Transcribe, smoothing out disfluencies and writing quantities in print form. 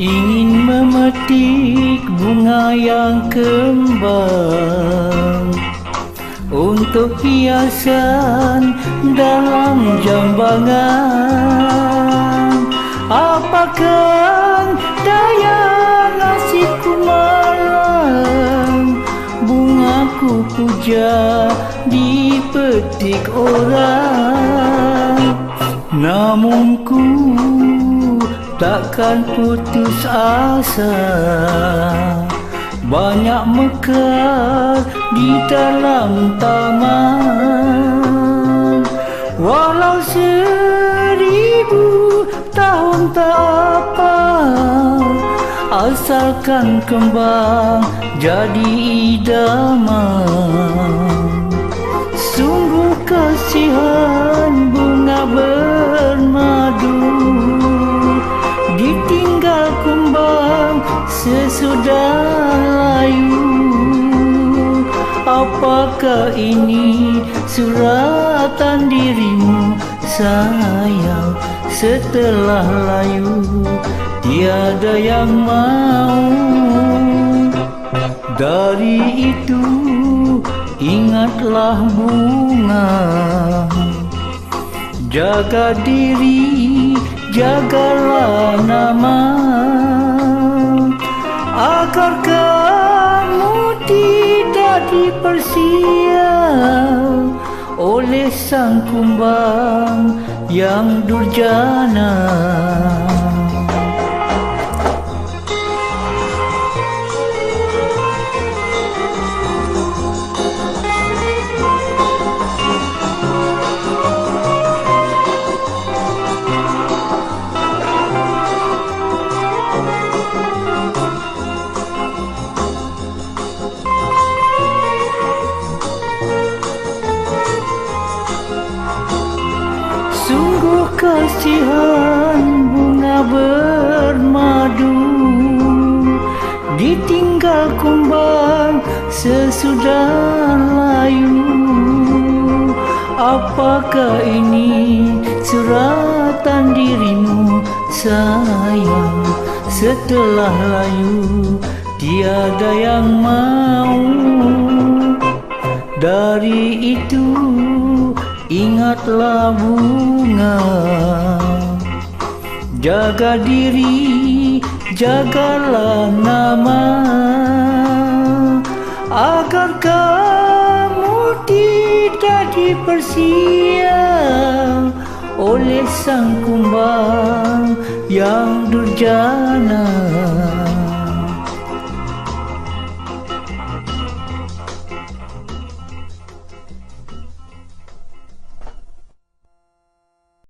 Ingin memetik bunga yang kembang untuk hiasan dalam jambangan. Apakah daya nasibku malang, bungaku puja dipetik orang. Namun ku takkan putus asa, banyak mekar di dalam taman. Walau 1000 tahun tak apa, asalkan kembang jadi idaman. Sungguh kasihan bunga bermadu, ditinggal kumbang sesudah layu. Apakah ini suratan dirimu sayang, setelah layu tiada yang mau. Dari itu ingatlah bunga, jaga diri, jagalah nama, agar kamu tidak dipersia oleh sang kumbang yang durjana. Sungguh kasihan bunga bermadu, ditinggal kumbang sesudah layu. Apakah ini suratan dirimu sayang, setelah layu tiada yang mau. Dari itu ingatlah bunga, jaga diri, jagalah nama, agar kamu tidak dipersia oleh sang kumbang yang durjana.